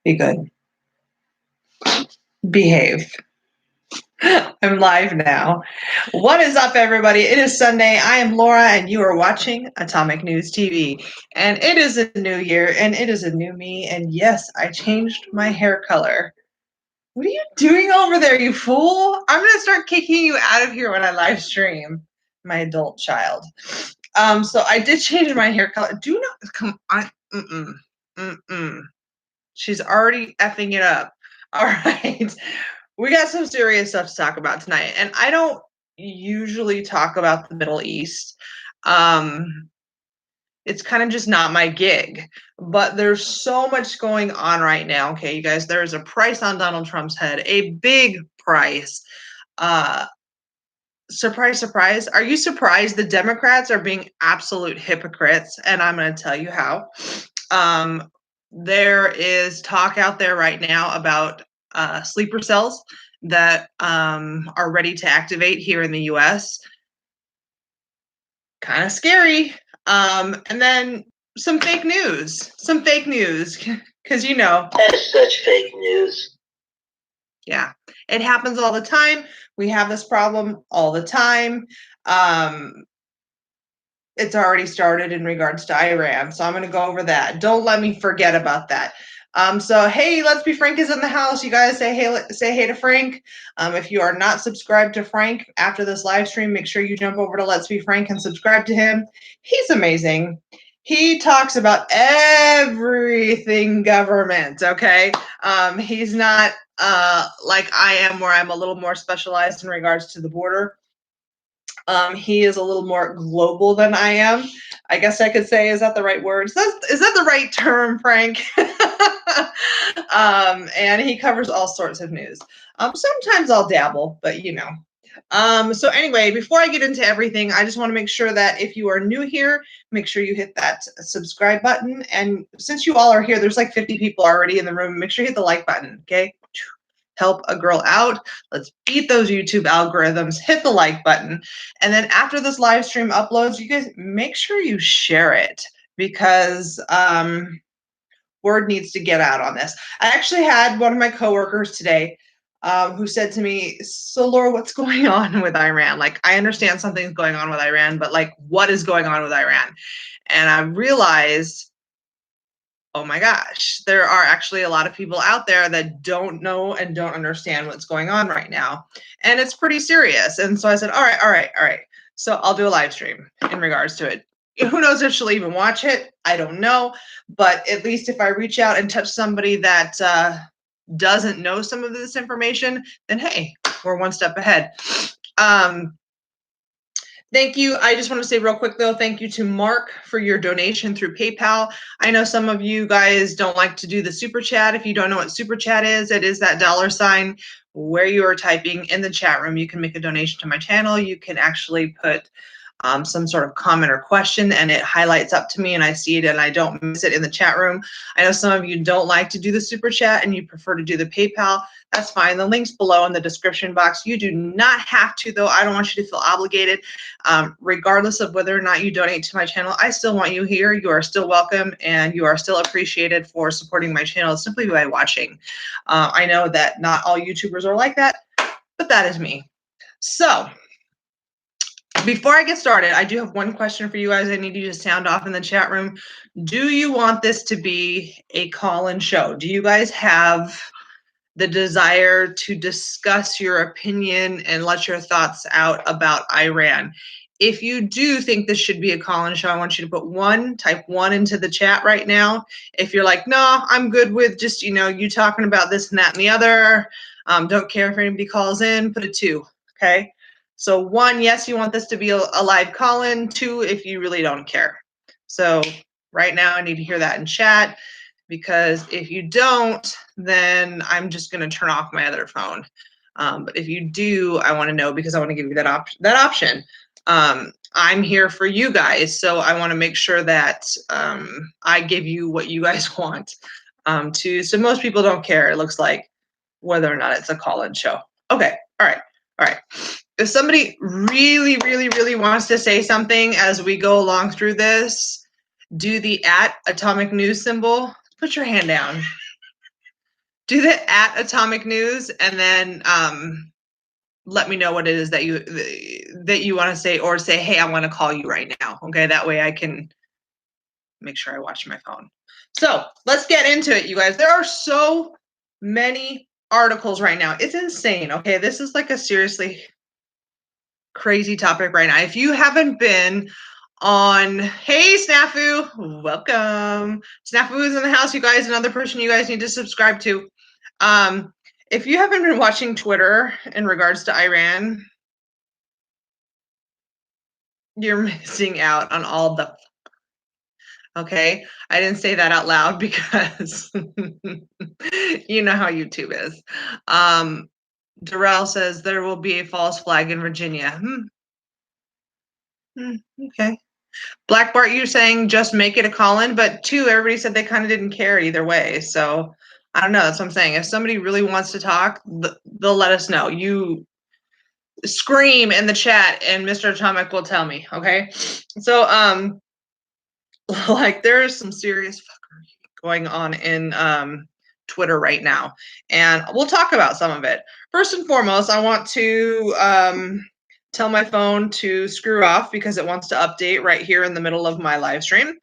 Be good. Behave. I'm live now. What is up, everybody? It is Sunday. I am Laura, and you are watching Atomic News TV. And it is a new year, and it is a new me. And yes, I changed my hair color. What are you doing over there, you fool? I'm going to start kicking you out of here when I live stream, my adult child. So I did change my hair color. Do not come on. She's already effing it up. All right. We got some serious stuff to talk about tonight. And I don't usually talk about the Middle East. It's kind of just not my gig. But there's so much going on right now. Okay, you guys, there is a price on Donald Trump's head, a big price. Surprise, surprise. Are you surprised the Democrats are being absolute hypocrites? And I'm going to tell you how. There is talk out there right now about sleeper cells that are ready to activate here in the US. Kind of scary. And then some fake news. Because That's such fake news. Yeah, it happens all the time. We have this problem all the time. It's already started in regards to Iran, so I'm going to go over that. Don't let me forget about that. So hey, Let's Be Frank is in the house. You guys say hey to Frank. If you are not subscribed to Frank after this live stream, make sure you jump over to Let's Be Frank and subscribe to him. He's amazing. He talks about everything government, okay? He's not like I am, where I'm a little more specialized in regards to the border. He is a little more global than I am. I guess I could say, is that the right word? Is that the right term, Frank? And he covers all sorts of news. Sometimes I'll dabble, but So anyway, before I get into everything, I just want to make sure that if you are new here, make sure you hit that subscribe button. And since you all are here, there's like 50 people already in the room. Make sure you hit the like button, okay? Help a girl out. Let's beat those YouTube algorithms. Hit the like button. And then after this live stream uploads, you guys make sure you share it, because word needs to get out on this. I actually had one of my coworkers today who said to me, so Laura, what's going on with Iran? Like, I understand something's going on with Iran, but like, what is going on with Iran? And I realized, oh my gosh, there are actually a lot of people out there that don't know and don't understand what's going on right now. And it's pretty serious. And so I said, all right. So I'll do a live stream in regards to it. Who knows if she'll even watch it? I don't know. But at least if I reach out and touch somebody that doesn't know some of this information, then hey, we're one step ahead. Thank you. I just want to say real quick, though, thank you to Mark for your donation through PayPal. I know some of you guys don't like to do the super chat. If you don't know what super chat is, it is that $ where you are typing in the chat room. You can make a donation to my channel. You can actually put some sort of comment or question, and it highlights up to me and I see it and I don't miss it in the chat room. I know some of you don't like to do the super chat and you prefer to do the PayPal. That's fine. The link's below in the description box. You do not have to, though. I don't want you to feel obligated. Regardless of whether or not you donate to my channel, I still want you here. You are still welcome, and you are still appreciated for supporting my channel simply by watching. I know that not all YouTubers are like that, but that is me. So before I get started, I do have one question for you guys. I need you to sound off in the chat room. Do you want this to be a call-in show? Do you guys have the desire to discuss your opinion and let your thoughts out about Iran? If you do think this should be a call-in show, I want you to type 1 into the chat right now. If you're like, no, I'm good with just, you talking about this and that and the other, don't care if anybody calls in, put a 2, okay? So 1, yes, you want this to be a live call-in. 2, if you really don't care. So right now I need to hear that in chat, because if you don't, then I'm just going to turn off my other phone. But if you do, I want to know, because I want to give you that option. I'm here for you guys, so I want to make sure that I give you what you guys want. So most people don't care, it looks like, whether or not it's a call-in show. Okay, all right. If somebody really, really, really wants to say something as we go along through this, do the @Atomic News symbol. Put your hand down. do the @Atomic News, and then let me know what it is that you want to say, or say, hey, I want to call you right now. Okay, that way I can make sure I watch my phone. So let's get into it, you guys. There are so many articles right now. It's insane. Okay, this is like a seriously crazy topic right now. If you haven't been on, hey Snafu, welcome. Snafu is in the house, you guys. Another person you guys need to subscribe to. If you haven't been watching Twitter in regards to Iran, you're missing out on all the. Okay, I didn't say that out loud because you know how YouTube is. Darrell says there will be a false flag in Virginia. Okay. Black Bart, you're saying just make it a call-in, but two, everybody said they kind of didn't care either way. So I don't know. That's what I'm saying. If somebody really wants to talk, they'll let us know. You scream in the chat, and Mr. Atomic will tell me. Okay. So like there is some serious fuckery going on in Twitter right now, and we'll talk about some of it. First and foremost, I want to tell my phone to screw off because it wants to update right here in the middle of my live stream.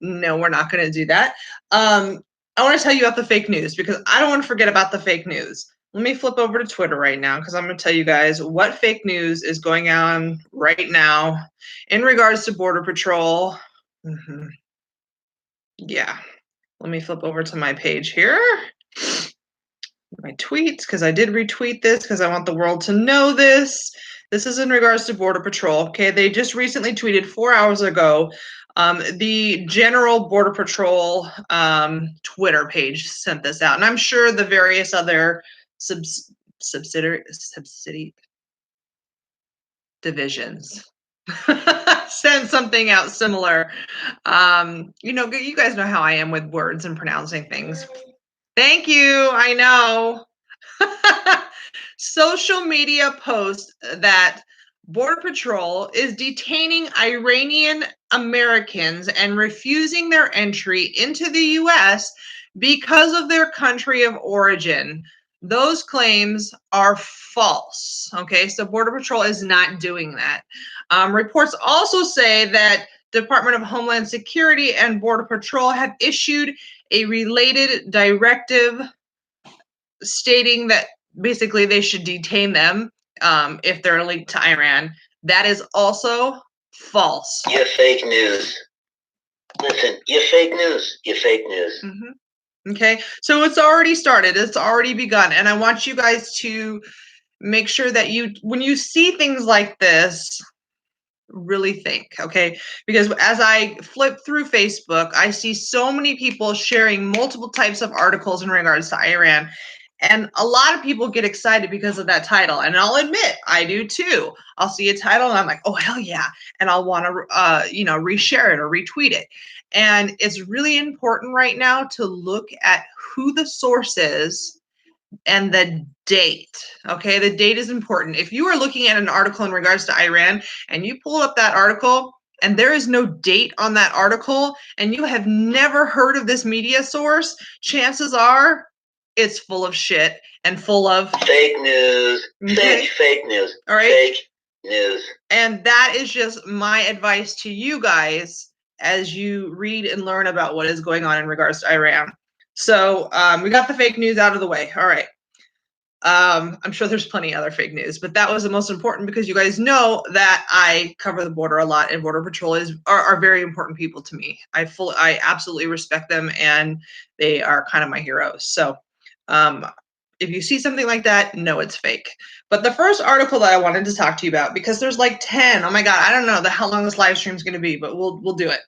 No, we're not going to do that. I want to tell you about the fake news because I don't want to forget about the fake news. Let me flip over to Twitter right now because I'm going to tell you guys what fake news is going on right now in regards to Border Patrol. Yeah. Let me flip over to my page here. My tweets, because I did retweet this because I want the world to know this. This is in regards to Border Patrol. Okay, they just recently tweeted 4 hours ago. The General Border Patrol Twitter page sent this out, and I'm sure the various other subsidiary divisions sent something out similar. You guys know how I am with words and pronouncing things. Thank you. I know. Social media post that Border Patrol is detaining Iranian Americans and refusing their entry into the U.S. because of their country of origin. Those claims are false. Okay, so Border Patrol is not doing that. Reports also say that Department of Homeland Security and Border Patrol have issued a related directive stating that basically they should detain them if they're linked to Iran. That is also false. You're fake news. Listen, you're fake news. You're fake news. Okay, so it's already started. It's already begun. And I want you guys to make sure that when you see things like this, really think, okay? Because as I flip through Facebook, I see so many people sharing multiple types of articles in regards to Iran. And a lot of people get excited because of that title. And I'll admit, I do too. I'll see a title and I'm like, oh, hell yeah. And I'll want to, reshare it or retweet it. And it's really important right now to look at who the source is and the date. Okay, the date is important. If you are looking at an article in regards to Iran and you pull up that article and there is no date on that article and you have never heard of this media source, chances are it's full of shit and full of fake news. Okay. Fake news. All right. Fake news. And that is just my advice to you guys as you read and learn about what is going on in regards to Iran. So we got the fake news out of the way. All right. I'm sure there's plenty of other fake news, but that was the most important because you guys know that I cover the border a lot, and Border Patrol are very important people to me. I absolutely respect them, and they are kind of my heroes. So if you see something like that, know it's fake. But the first article that I wanted to talk to you about, because there's like 10. Oh my God, I don't know how long this live stream is going to be, but we'll do it.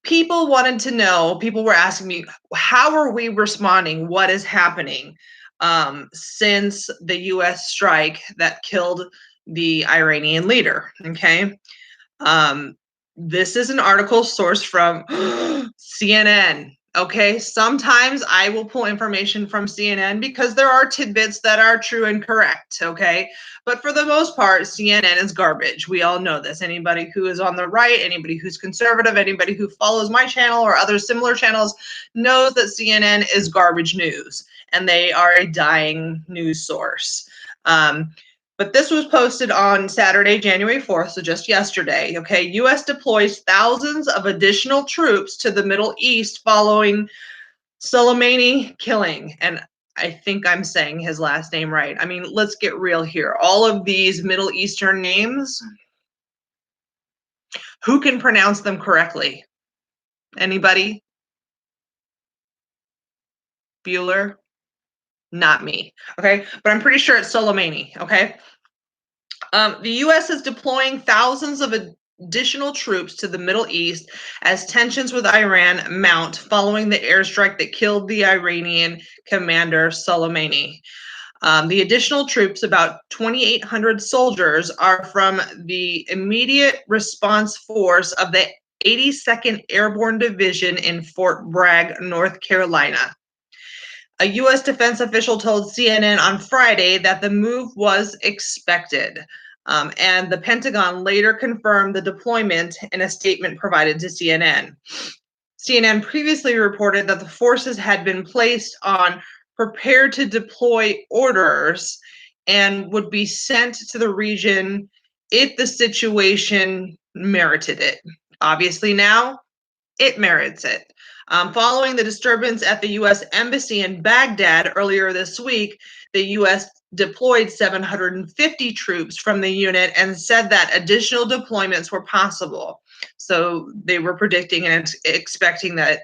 People wanted to know, people were asking me, how are we responding? What is happening since the US strike that killed the Iranian leader? Okay. This is an article sourced from CNN. Okay, sometimes I will pull information from CNN because there are tidbits that are true and correct. Okay, but for the most part, CNN is garbage. We all know this. Anybody who is on the right, anybody who's conservative, anybody who follows my channel or other similar channels knows that CNN is garbage news and they are a dying news source. But this was posted on Saturday, January 4th, so just yesterday. Okay, U.S. deploys thousands of additional troops to the Middle East following Soleimani killing. And I think I'm saying his last name right. I mean, let's get real here. All of these Middle Eastern names, who can pronounce them correctly? Anybody? Bueller? Not me. Okay, but I'm pretty sure it's Soleimani. Okay. The U.S. is deploying thousands of additional troops to the Middle East as tensions with Iran mount following the airstrike that killed the Iranian commander Soleimani. The additional troops, about 2,800 soldiers, are from the immediate response force of the 82nd Airborne Division in Fort Bragg, North Carolina. A U.S. defense official told CNN on Friday that the move was expected. And the Pentagon later confirmed the deployment in a statement provided to CNN. CNN previously reported that the forces had been placed on prepare to deploy orders and would be sent to the region if the situation merited it. Obviously, now it merits it. Following the disturbance at the U.S. Embassy in Baghdad earlier this week, the U.S. deployed 750 troops from the unit and said that additional deployments were possible. So they were predicting and expecting that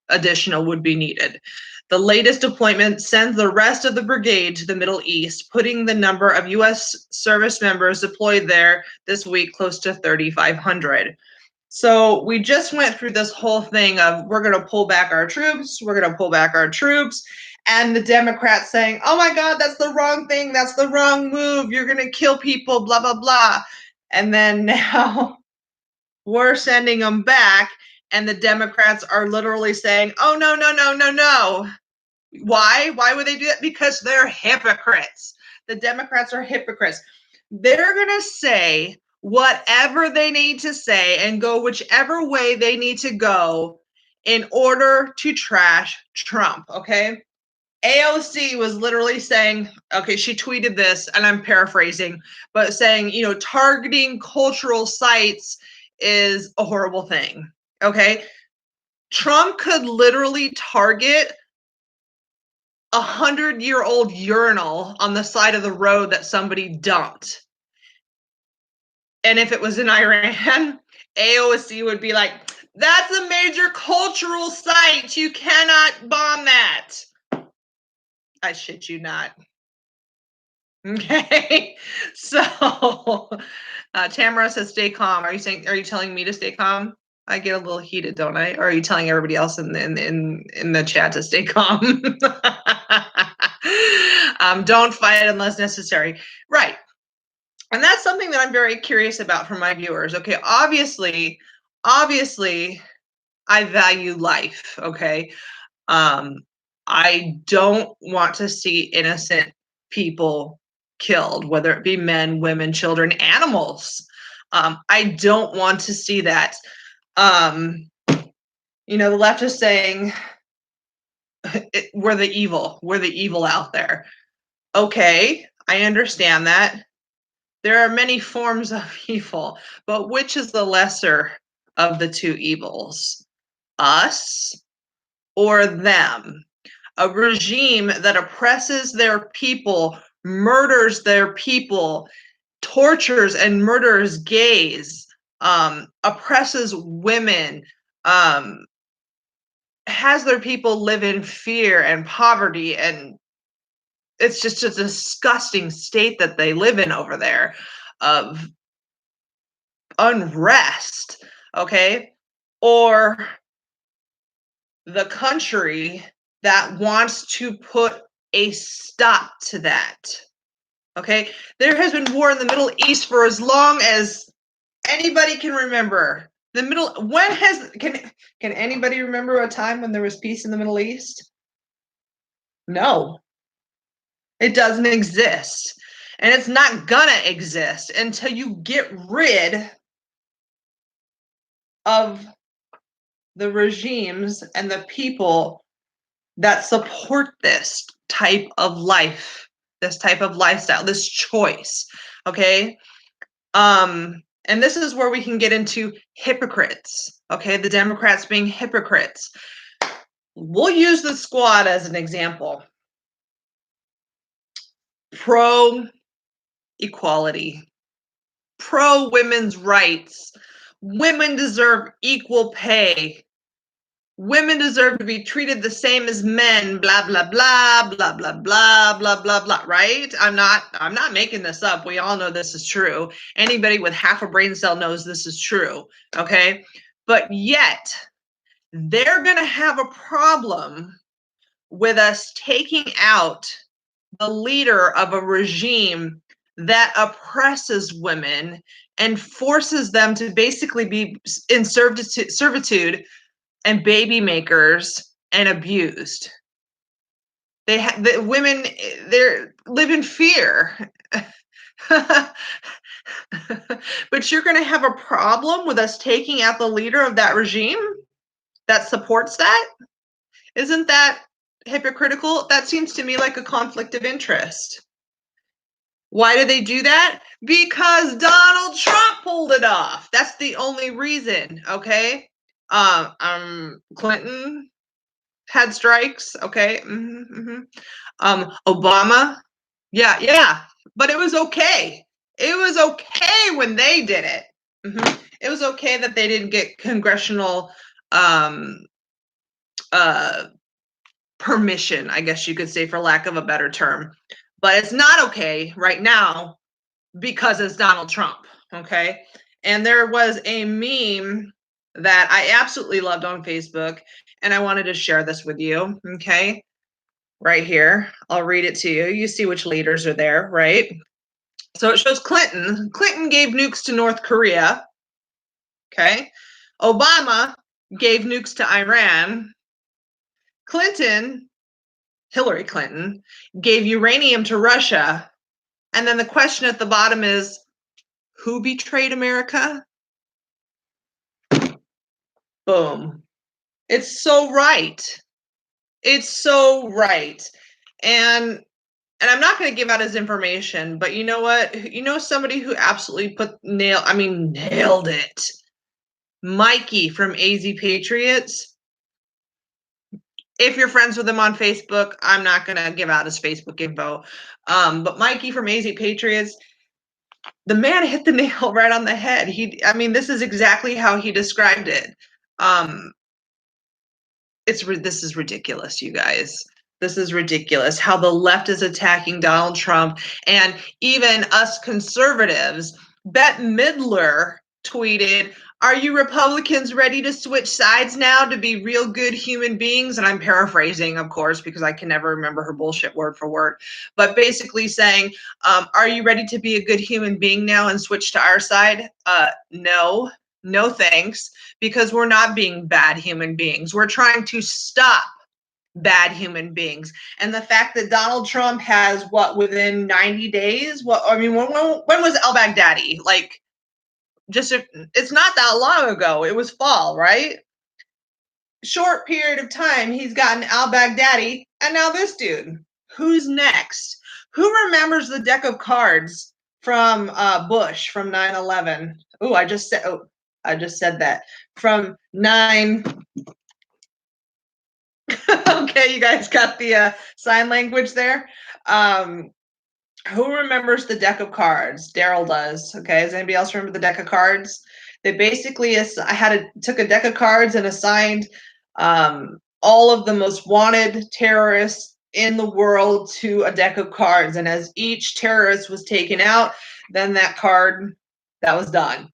additional would be needed. The latest deployment sends the rest of the brigade to the Middle East, putting the number of U.S. service members deployed there this week close to 3,500. So we just went through this whole thing of we're going to pull back our troops, we're going to pull back our troops, and the Democrats saying, oh my God, that's the wrong thing, that's the wrong move, you're going to kill people, blah, blah, blah. And then now we're sending them back, and the Democrats are literally saying, oh, no, no, no, no, no. Why? Why would they do that? Because they're hypocrites. The Democrats are hypocrites. They're going to say whatever they need to say and go whichever way they need to go in order to trash Trump, okay? AOC was literally saying, okay, she tweeted this, and I'm paraphrasing, but saying, you know, targeting cultural sites is a horrible thing, okay? Trump could literally target 100-year-old urinal on the side of the road that somebody dumped. And if it was in Iran, AOC would be like, that's a major cultural site. You cannot bomb that. I shit you not. Okay. So Tamara says, stay calm. Are you telling me to stay calm? I get a little heated, don't I? Or are you telling everybody else in the chat to stay calm? Don't fight unless necessary. Right. And that's something that I'm very curious about from my viewers. Okay, obviously, I value life. Okay, I don't want to see innocent people killed, whether it be men, women, children, animals. I don't want to see that. You know, the left is saying we're the evil out there. Okay, I understand that. There are many forms of evil, but which is the lesser of the two evils? Us or them? A regime that oppresses their people, murders their people, tortures and murders gays, oppresses women, has their people live in fear and poverty, and it's just a disgusting state that they live in over there of unrest, okay? Or the country that wants to put a stop to that, okay? There has been war in the Middle East for as long as anybody can remember. The Middle, can anybody remember a time when there was peace in the Middle East? No, it doesn't exist. And it's not gonna exist until you get rid of the regimes and the people that support this type of life, this type of lifestyle, this choice. Okay. And this is where we can get into hypocrites. Okay, the Democrats being hypocrites. We'll use the squad as an example. Pro equality, pro women's rights. Women deserve equal pay. Women deserve to be treated the same as men, blah blah blah blah blah blah blah blah blah, right? I'm not making this up. We all know this is true. Anybody with half a brain cell knows this is true, okay? But yet they're going to have a problem with us taking out the leader of a regime that oppresses women and forces them to basically be in servitude and baby makers and abused. The women, they live in fear. But you're going to have a problem with us taking out the leader of that regime that supports that? Isn't that hypocritical? That seems to me like a conflict of interest. Why do they do that? Because Donald Trump pulled it off. That's the only reason, okay? Clinton had strikes, okay? Obama, yeah, but it was okay. It was okay when they did it. It was okay that they didn't get congressional permission, I guess you could say, for lack of a better term. But it's not okay right now because it's Donald Trump, okay? And there was a meme that I absolutely loved on Facebook, and I wanted to share this with you, okay? Right here. I'll read it to you. You see which leaders are there, right? So it shows Clinton. Clinton gave nukes to North Korea, okay? Obama gave nukes to Iran. Hillary Clinton, gave uranium to Russia. And then the question at the bottom is, who betrayed America? Boom. It's so right. It's so right. And I'm not going to give out his information, but you know what? You know somebody who absolutely nailed it. Mikey from AZ Patriots. If you're friends with him on Facebook, I'm not going to give out his Facebook info. But Mikey from AZ Patriots, the man hit the nail right on the head. This is exactly how he described it. This is ridiculous, you guys. This is ridiculous how the left is attacking Donald Trump, and even us conservatives. Bette Midler tweeted, "Are you Republicans ready to switch sides now to be real good human beings?" And I'm paraphrasing, of course, because I can never remember her bullshit word for word. But basically saying, are you ready to be a good human being now and switch to our side? No thanks, because we're not being bad human beings. We're trying to stop bad human beings. And the fact that Donald Trump has within 90 days? When was al-Baghdadi? It's not that long ago. It was fall, right? Short period of time, he's gotten al-Baghdadi, and now this dude. Who's next? Who remembers the deck of cards from Bush from 9/11? I just said that. From 9. Okay, you guys got the sign language there. Who remembers the deck of cards? Daryl does. Okay, does anybody else remember the deck of cards? They basically took a deck of cards and assigned all of the most wanted terrorists in the world to a deck of cards. And as each terrorist was taken out, then that card, that was done.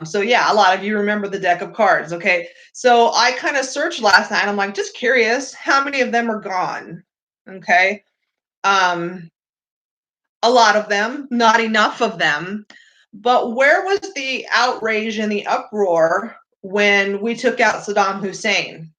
So yeah, a lot of you remember the deck of cards. Okay, so I kind of searched last night. I'm like, just curious, how many of them are gone? Okay, a lot of them, not enough of them. But where was the outrage and the uproar when we took out Saddam Hussein?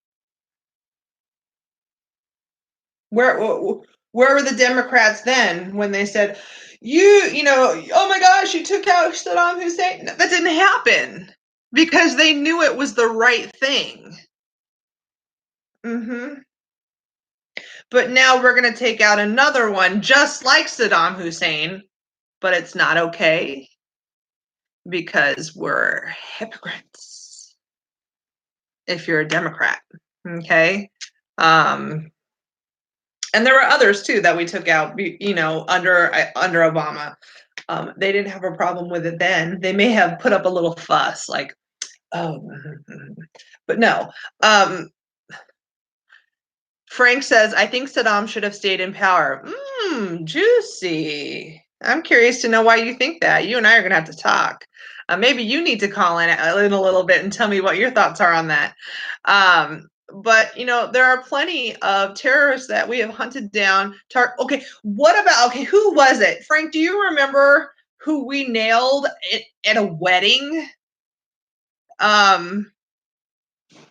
Where were the Democrats then when they said, oh my gosh, you took out Saddam Hussein? That didn't happen because they knew it was the right thing. But now we're going to take out another one just like Saddam Hussein, but it's not okay because we're hypocrites if you're a Democrat. Okay. And there were others too that we took out, under Obama. They didn't have a problem with it then. They may have put up a little fuss like, oh, but no. Frank says, I think Saddam should have stayed in power. Juicy. I'm curious to know why you think that. You and I are going to have to talk. Maybe you need to call in a little bit and tell me what your thoughts are on that. But, there are plenty of terrorists that we have hunted down. Okay, who was it? Frank, do you remember who we nailed at a wedding? There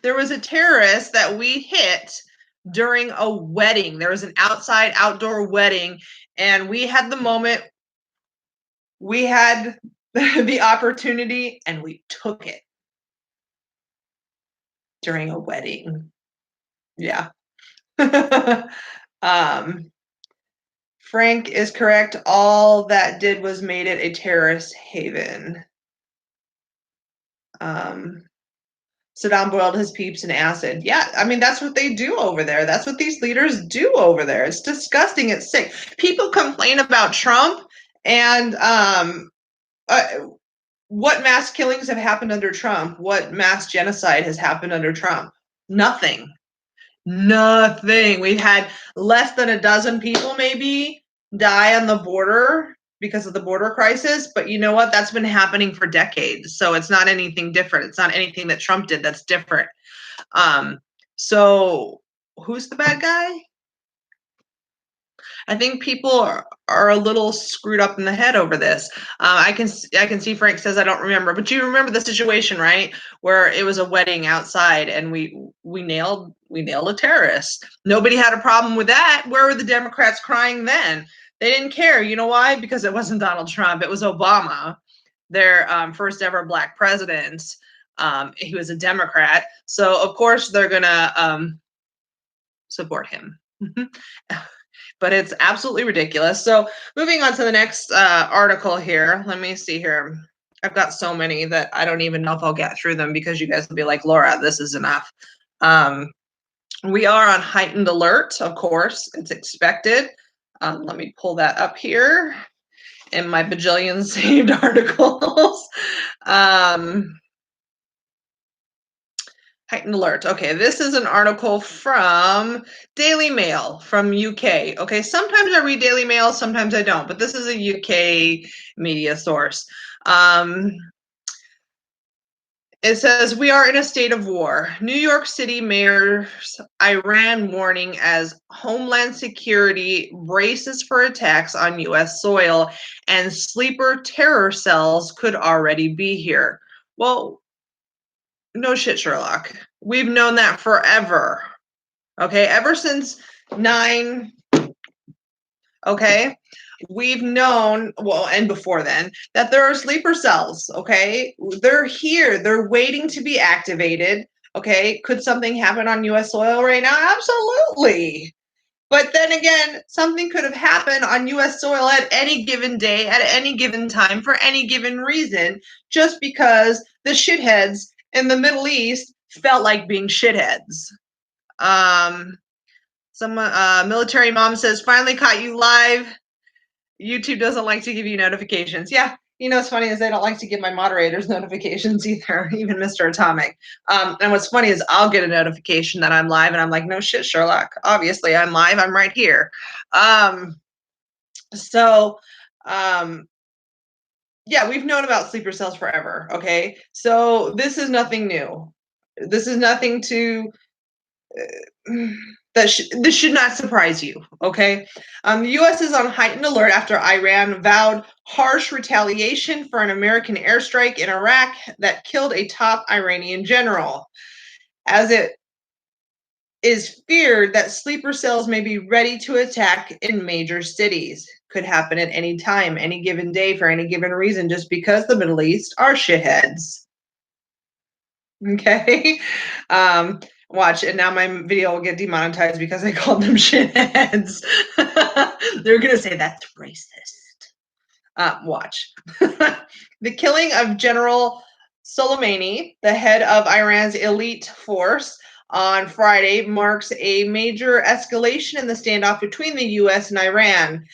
was a terrorist that we hit during a wedding. There was an outdoor wedding, and we had the moment, we had the opportunity, and we took it during a wedding. Yeah. Frank is correct. All that did was made it a terrorist haven. Saddam boiled his peeps in acid. Yeah, I mean, that's what they do over there. That's what these leaders do over there. It's disgusting. It's sick. People complain about Trump and what mass killings have happened under Trump? What mass genocide has happened under Trump? Nothing. We've had less than a dozen people maybe die on the border because of the border crisis. But you know what? That's been happening for decades. So it's not anything different. It's not anything that Trump did that's different. So who's the bad guy? I think people are a little screwed up in the head over this. I can see Frank says I don't remember, but you remember the situation, right? Where it was a wedding outside and we nailed a terrorist. Nobody had a problem with that. Where were the Democrats crying then? They didn't care. You know why? Because it wasn't Donald Trump. It was Obama, their first ever black president. He was a Democrat. So of course they're gonna support him. But it's absolutely ridiculous. So moving on to the next article here. Let me see here. I've got so many that I don't even know if I'll get through them because you guys will be like, Laura, this is enough. We are on heightened alert, of course. It's expected. Let me pull that up here in my bajillion saved articles. Heightened alert. Okay, this is an article from Daily Mail from UK. Okay, sometimes I read Daily Mail, sometimes I don't, but this is a UK media source. It says, we are in a state of war. New York City mayor's Iran warning as Homeland Security braces for attacks on U.S. soil and sleeper terror cells could already be here. Well, no shit, Sherlock. We've known that forever. Okay, ever since 9. Okay, we've known, well, and before then, that there are sleeper cells. Okay, they're here. They're waiting to be activated. Okay, could something happen on U.S. soil right now? Absolutely. But then again, something could have happened on U.S. soil at any given day, at any given time, for any given reason, just because the shitheads in the Middle East felt like being shitheads. Some military mom says, finally caught you live. YouTube doesn't like to give you notifications. Yeah, what's funny is they don't like to give my moderators notifications either, even Mr. Atomic. And what's funny is I'll get a notification that I'm live and I'm like, no shit, Sherlock. Obviously I'm live. I'm right here. Yeah, we've known about sleeper cells forever. Okay, so this is nothing new. This is nothing to This should not surprise you, okay? The U.S. is on heightened alert after Iran vowed harsh retaliation for an American airstrike in Iraq that killed a top Iranian general, as it is feared that sleeper cells may be ready to attack in major cities. Could happen at any time, any given day, for any given reason, just because the Middle East are shitheads. Okay? Watch, and now my video will get demonetized because I called them shitheads. They're going to say that's racist. Watch. The killing of General Soleimani, the head of Iran's elite force, on Friday marks a major escalation in the standoff between the U.S. and Iran.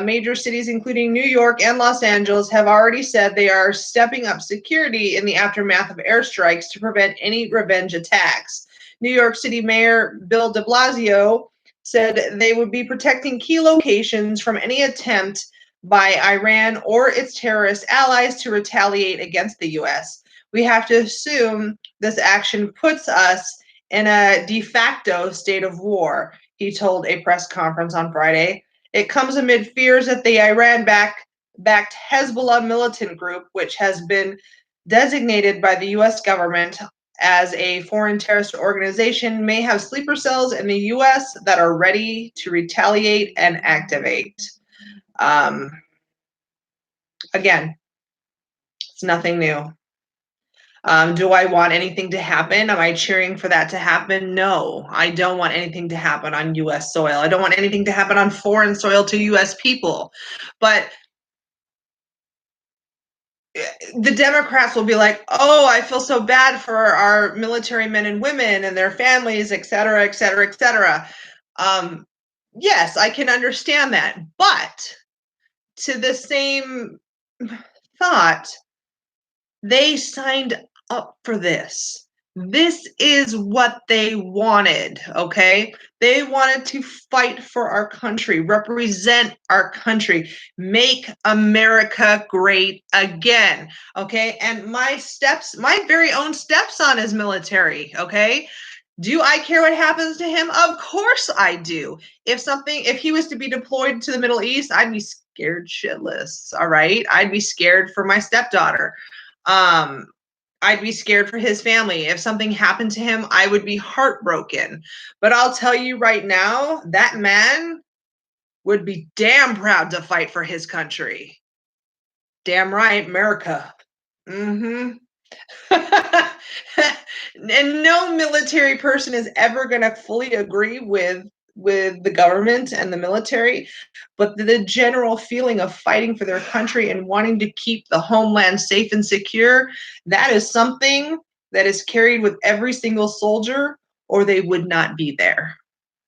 Major cities, including New York and Los Angeles, have already said they are stepping up security in the aftermath of airstrikes to prevent any revenge attacks. New York City Mayor Bill de Blasio said they would be protecting key locations from any attempt by Iran or its terrorist allies to retaliate against the U.S. We have to assume this action puts us in a de facto state of war, he told a press conference on Friday. It comes amid fears that the Iran-backed Hezbollah militant group, which has been designated by the U.S. government as a foreign terrorist organization, may have sleeper cells in the U.S. that are ready to retaliate and activate. Again, it's nothing new. Do I want anything to happen? Am I cheering for that to happen? No, I don't want anything to happen on U.S. soil. I don't want anything to happen on foreign soil to U.S. people. But the Democrats will be like, oh, I feel so bad for our military men and women and their families, et cetera, et cetera, et cetera. Yes, I can understand that. But to the same thought, they signed up for this. This is what they wanted, okay? They wanted to fight for our country, represent our country, make America great again, okay? And my very own stepson is military, okay? Do I care what happens to him? Of course I do. If he was to be deployed to the Middle East, I'd be scared shitless, all right? I'd be scared for my stepdaughter. I'd be scared for his family. If something happened to him, I would be heartbroken. But I'll tell you right now, that man would be damn proud to fight for his country. Damn right, America. Mm-hmm. And no military person is ever going to fully agree with the government and the military, but the general feeling of fighting for their country and wanting to keep the homeland safe and secure, that is something that is carried with every single soldier, or they would not be there.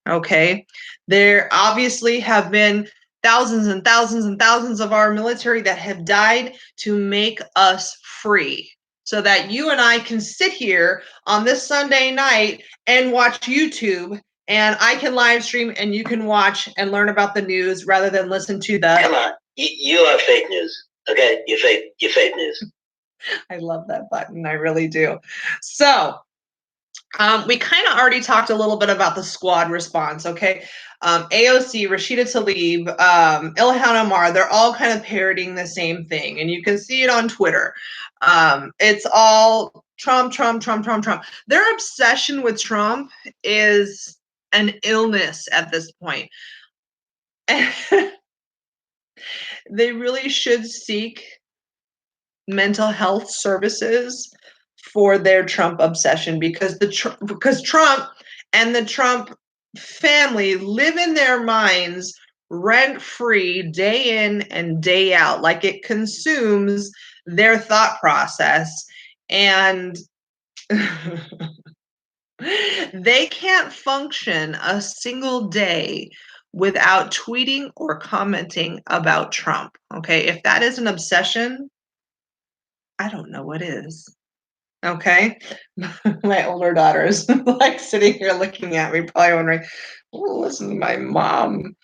Okay? There obviously have been thousands and thousands and thousands of our military that have died to make us free, so that you and I can sit here on this Sunday night and watch YouTube, and I can live stream and you can watch and learn about the news rather than listen to the... Come on, you are fake news, okay? You're fake news. I love that button, I really do. So, we kind of already talked a little bit about the squad response, okay? AOC, Rashida Tlaib, Ilhan Omar, they're all kind of parroting the same thing, and you can see it on Twitter. It's all Trump, Trump, Trump, Trump, Trump. Their obsession with Trump is an illness at this point. They really should seek mental health services for their Trump obsession, because Trump and the Trump family live in their minds rent-free day in and day out, like it consumes their thought process, and they can't function a single day without tweeting or commenting about Trump. Okay, if that is an obsession, I don't know what is. Okay. My older daughter is like sitting here looking at me, probably wondering, oh, listen to my mom.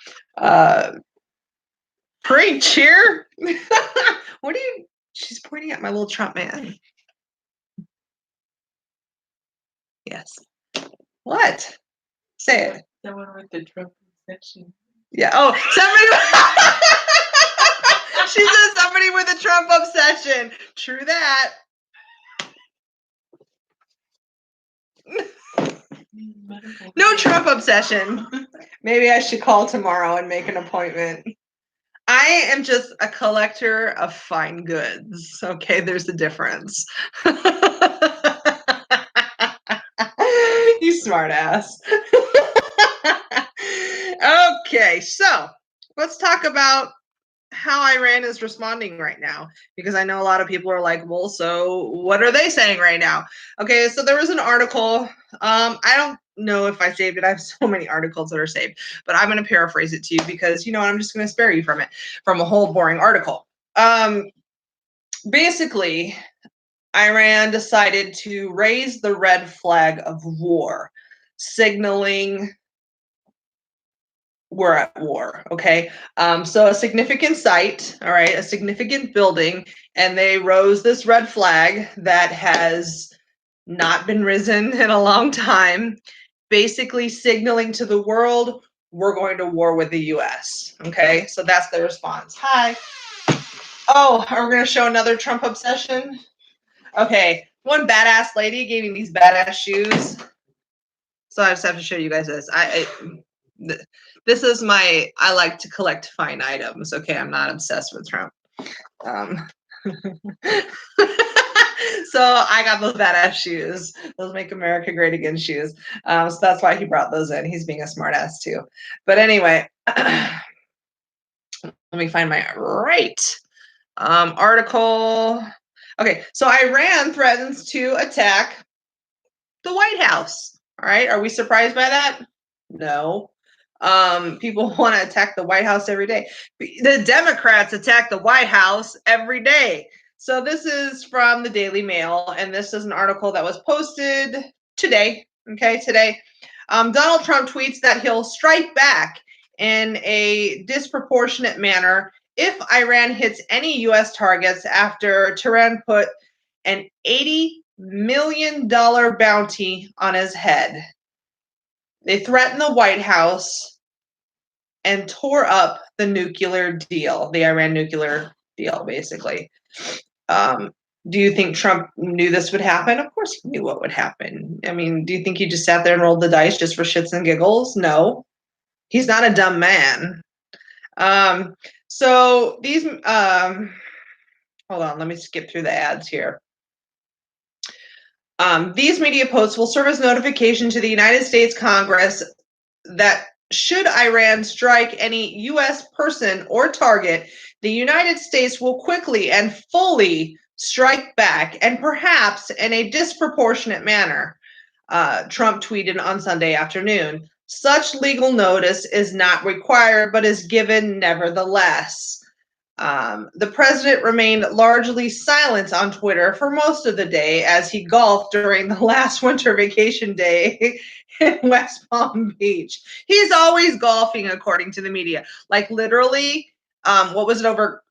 Preach here. What are you? She's pointing at my little Trump man. Yes. What? Say it. Someone with the Trump obsession. Yeah. Oh, somebody. She says somebody with a Trump obsession. True that. No Trump obsession. Maybe I should call tomorrow and make an appointment. I am just a collector of fine goods. Okay, there's a difference. You smart ass. Okay, so let's talk about how Iran is responding right now, because I know a lot of people are like, well, so what are they saying right now? Okay, so there was an article. I don't know if I saved it. I have so many articles that are saved, but I'm going to paraphrase it to you because, you know, I'm just going to spare you from it, from a whole boring article. Basically, Iran decided to raise the red flag of war, signaling we're at war. Okay. So a significant site, all right, a significant building, and they rose this red flag that has not been risen in a long time, basically signaling to the world we're going to war with the US. Okay. So that's the response. Hi. Oh, are we going to show another Trump obsession? Okay. One badass lady gave me these badass shoes. So I just have to show you guys this. This is I like to collect fine items. Okay, I'm not obsessed with Trump. So I got those badass shoes. Those Make America Great Again shoes. So that's why he brought those in. He's being a smartass too. But anyway, let me find my article. Okay, so Iran threatens to attack the White House. All right, are we surprised by that? No. People want to attack the White House every day. The Democrats attack the White House every day. So this is from the Daily Mail, and this is an article that was posted today. Okay, today. Donald Trump tweets that he'll strike back in a disproportionate manner if Iran hits any U.S. targets after Tehran put an $80 million bounty on his head. They threatened the White House and tore up the nuclear deal, the Iran nuclear deal, basically. Do you think Trump knew this would happen? Of course he knew what would happen. I mean, do you think he just sat there and rolled the dice just for shits and giggles? No. He's not a dumb man. So these, hold on, let me skip through the ads here. These media posts will serve as notification to the United States Congress that should Iran strike any U.S. person or target, the United States will quickly and fully strike back, and perhaps in a disproportionate manner, Trump tweeted on Sunday afternoon. Such legal notice is not required, but is given nevertheless. The president remained largely silent on Twitter for most of the day as he golfed during the last winter vacation day in West Palm Beach. He's always golfing, according to the media. Like literally, what was it over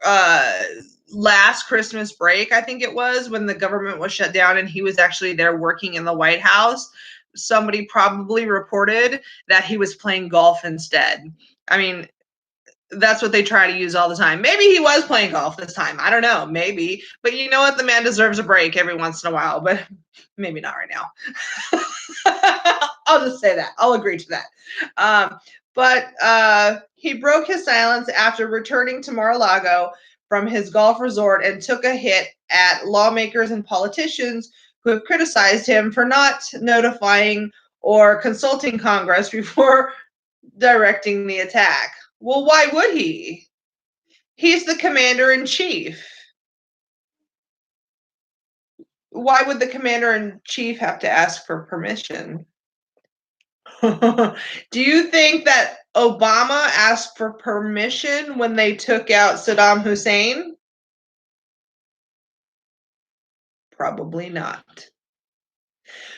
last Christmas break, I think it was, when the government was shut down and he was actually there working in the White House. Somebody probably reported that he was playing golf instead. I mean, that's what they try to use all the time. Maybe he was playing golf this time. I don't know. Maybe. But you know what? The man deserves a break every once in a while, but maybe not right now. I'll just say that. I'll agree to that. But he broke his silence after returning to Mar-a-Lago from his golf resort and took a hit at lawmakers and politicians who have criticized him for not notifying or consulting Congress before directing the attack. Well, why would he? He's the commander-in-chief. Why would the commander-in-chief have to ask for permission? Do you think that Obama asked for permission when they took out Saddam Hussein? Probably not.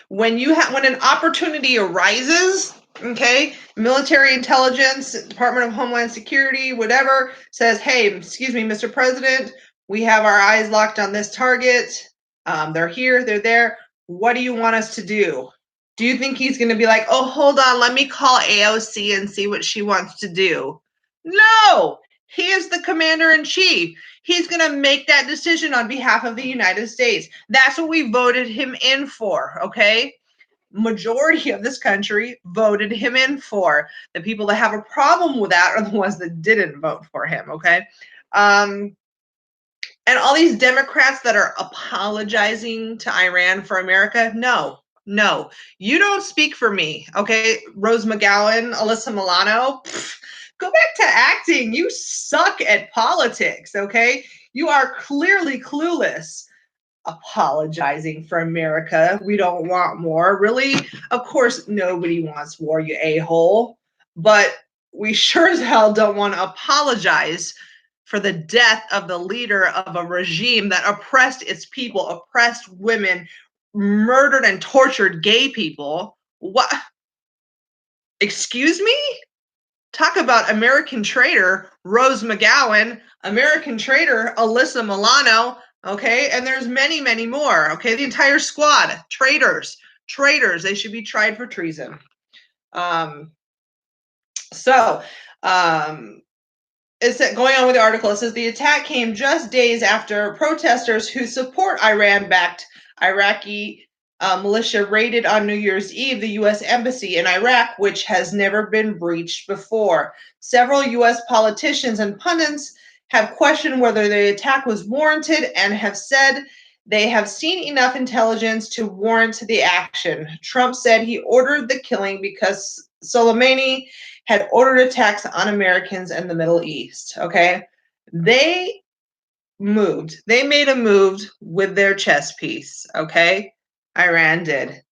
When an opportunity arises, okay, military intelligence, Department of Homeland Security, whatever, says, hey, excuse me, Mr. President, we have our eyes locked on this target. They're here, they're there. What do you want us to do? Do you think he's going to be like, oh, hold on, let me call AOC and see what she wants to do? No, he is the commander-in-chief. He's going to make that decision on behalf of the United States. That's what we voted him in for, okay? Majority of this country voted him in for. The people that have a problem with that are the ones that didn't vote for him, okay? And all these Democrats that are apologizing to Iran for America, no, you don't speak for me, okay? Rose McGowan, Alyssa Milano, go back to acting. You suck at politics, okay? You are clearly clueless. Apologizing for America. We don't want war. Really? Of course, nobody wants war, you a-hole. But we sure as hell don't want to apologize for the death of the leader of a regime that oppressed its people, oppressed women, murdered and tortured gay people. What? Excuse me? Talk about American traitor Rose McGowan, American traitor Alyssa Milano, okay? And there's many, many more, okay? The entire squad, traitors. They should be tried for treason. It's going on with the article. It says the attack came just days after protesters who support Iran-backed Iraqi militia raided on New Year's Eve the U.S. Embassy in Iraq, which has never been breached before. Several U.S. politicians and pundits have questioned whether the attack was warranted and have said they have seen enough intelligence to warrant the action. Trump said he ordered the killing because Soleimani had ordered attacks on Americans in the Middle East, okay? They made a move with their chess piece, okay? Iran did.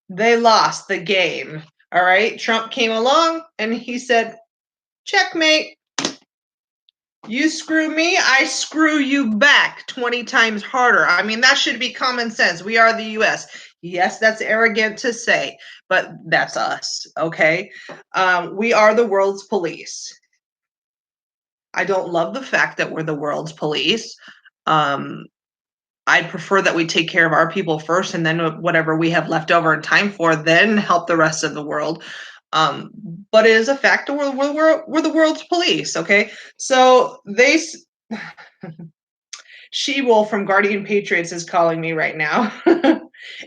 They lost the game, all right? Trump came along and he said, checkmate. You screw me, I screw you back 20 times harder. I mean, that should be common sense. We are the U.S. Yes, that's arrogant to say, but that's us, okay? We are the world's police. I don't love the fact that we're the world's police. I prefer that we take care of our people first, and then whatever we have left over in time for, then help the rest of the world. But it is a fact that we're the world's police, okay? So She-Wolf from Guardian Patriots is calling me right now.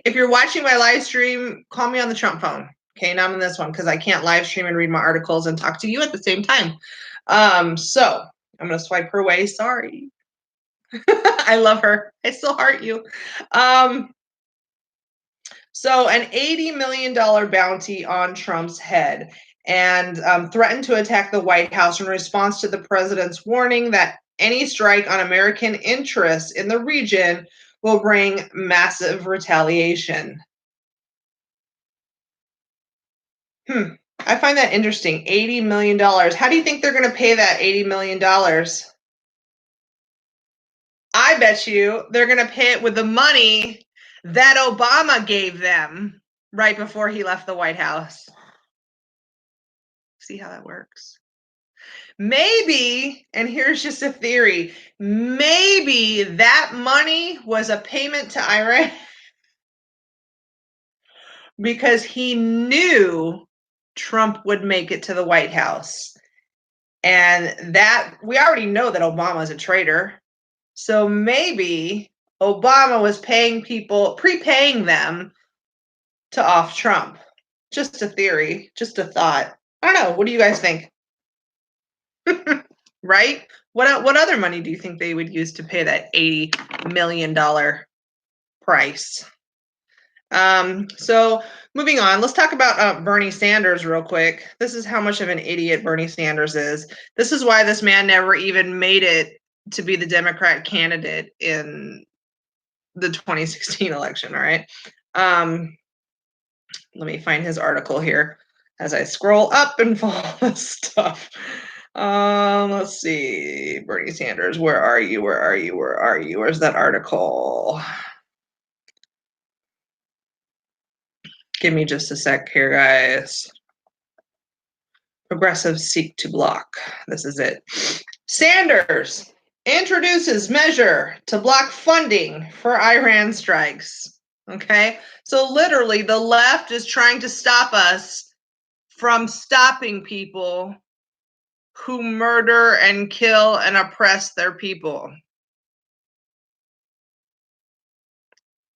If you're watching my live stream, call me on the Trump phone. Okay, not on this one because I can't live stream and read my articles and talk to you at the same time. So I'm gonna swipe her away. Sorry. I love her. I still heart you. So an $80 million bounty on Trump's head, and threatened to attack the White House in response to the president's warning that any strike on American interests in the region will bring massive retaliation. I find that interesting. $80 million. How do you think they're going to pay that $80 million? I bet you they're going to pay it with the money that Obama gave them right before he left the White House. See how that works? Maybe, and here's just a theory, maybe that money was a payment to Iran because he knew Trump would make it to the White House. And that we already know that Obama's a traitor. So maybe Obama was paying people, prepaying them to off Trump. Just a theory, just a thought. I don't know. What do you guys think? Right? What other money do you think they would use to pay that $80 million price? So moving on, let's talk about Bernie Sanders real quick. This is how much of an idiot Bernie Sanders is. This is why this man never even made it to be the Democrat candidate in the 2016 election, all right? Let me find his article here as I scroll up and follow this stuff. Let's see. Bernie Sanders, where are you? Where's that article? Give me just a sec here, guys. Progressives seek to block. This is it. Sanders introduces measure to block funding for Iran strikes. Okay? So literally, the left is trying to stop us from stopping people who murder and kill and oppress their people.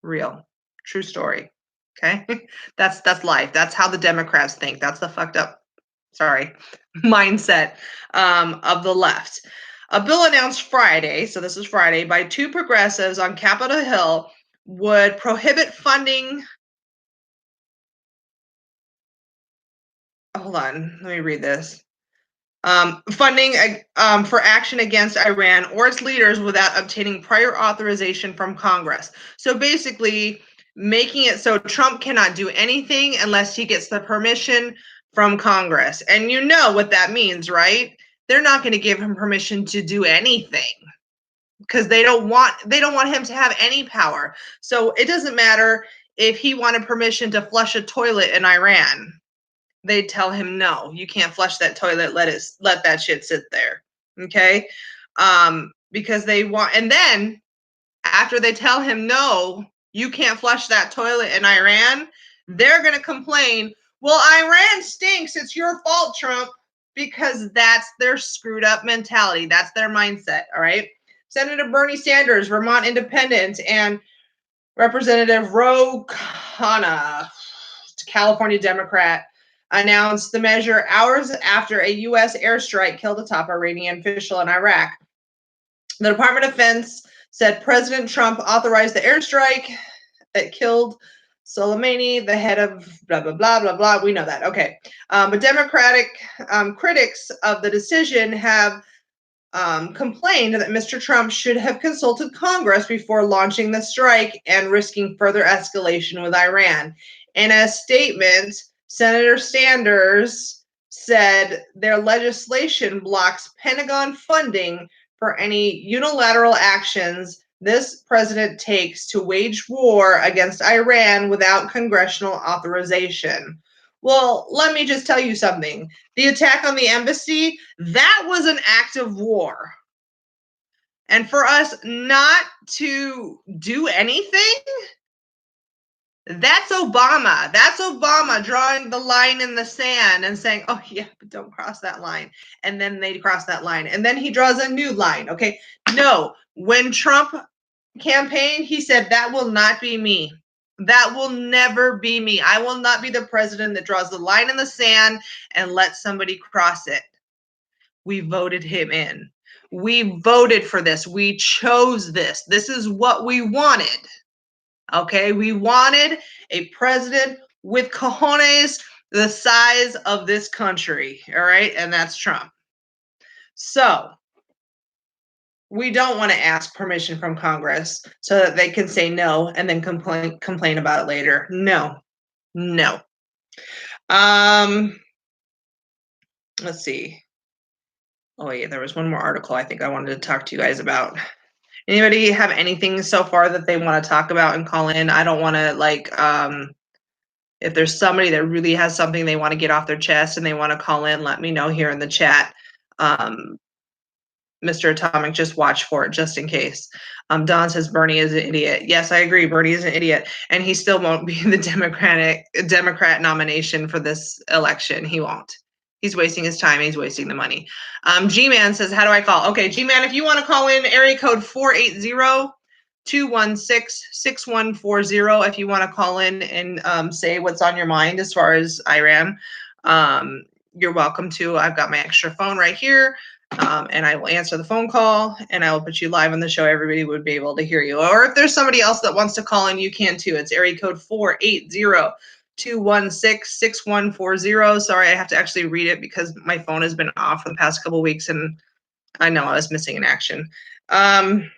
Real. True story. Okay? That's life. That's how the Democrats think. That's the fucked up, mindset of the left. A bill announced Friday, so this is Friday, by two progressives on Capitol Hill would prohibit funding. Hold on, let me read this. Funding for action against Iran or its leaders without obtaining prior authorization from Congress. So basically, making it so Trump cannot do anything unless he gets the permission from Congress. And you know what that means, right? They're not going to give him permission to do anything because they don't want him to have any power. So it doesn't matter if he wanted permission to flush a toilet in Iran. They'd tell him, no, you can't flush that toilet. Let that shit sit there. Okay. Because they want, and then after they tell him, no, you can't flush that toilet in Iran, they're going to complain, well, Iran stinks. It's your fault, Trump, because that's their screwed up mentality. That's their mindset. All right. Senator Bernie Sanders, Vermont Independent, and Representative Ro Khanna, California Democrat, announced the measure hours after a U.S. airstrike killed a top Iranian official in Iraq. The Department of Defense said President Trump authorized the airstrike that killed Soleimani, the head of blah, blah, blah, blah, blah. We know that. Okay. But Democratic critics of the decision have complained that Mr. Trump should have consulted Congress before launching the strike and risking further escalation with Iran. In a statement, Senator Sanders said their legislation blocks Pentagon funding for any unilateral actions this president takes to wage war against Iran without congressional authorization. Well, let me just tell you something. The attack on the embassy, that was an act of war. And for us not to do anything, that's Obama. That's Obama drawing the line in the sand and saying, oh, yeah, but don't cross that line. And then they cross that line. And then he draws a new line. Okay. No, when Trump campaigned, he said, that will not be me. That will never be me. I will not be the president that draws the line in the sand and lets somebody cross it. We voted him in. We voted for this. We chose this. This is what we wanted. Okay, we wanted a president with cojones the size of this country. All right, and that's Trump. So we don't want to ask permission from Congress so that they can say no and then complain about it later. No. Let's see. Oh yeah, there was one more article I think I wanted to talk to you guys about. Anybody have anything so far that they want to talk about and call in? I don't want to if there's somebody that really has something they want to get off their chest and they want to call in, let me know here in the chat. Mr. Atomic, just watch for it just in case. Don says Bernie is an idiot. Yes, I agree. Bernie is an idiot. And he still won't be the Democrat nomination for this election. He won't. He's wasting his time. He's wasting the money. G-Man says, how do I call? Okay, G-Man, if you want to call in, area code 480-216-6140. If you want to call in and say what's on your mind as far as Iran, you're welcome to. I've got my extra phone right here. And I will answer the phone call and I will put you live on the show. Everybody would be able to hear you. Or if there's somebody else that wants to call in, you can too. It's area code 480-216-6140. Sorry, I have to actually read it because my phone has been off for the past couple of weeks and I know I was missing in action. The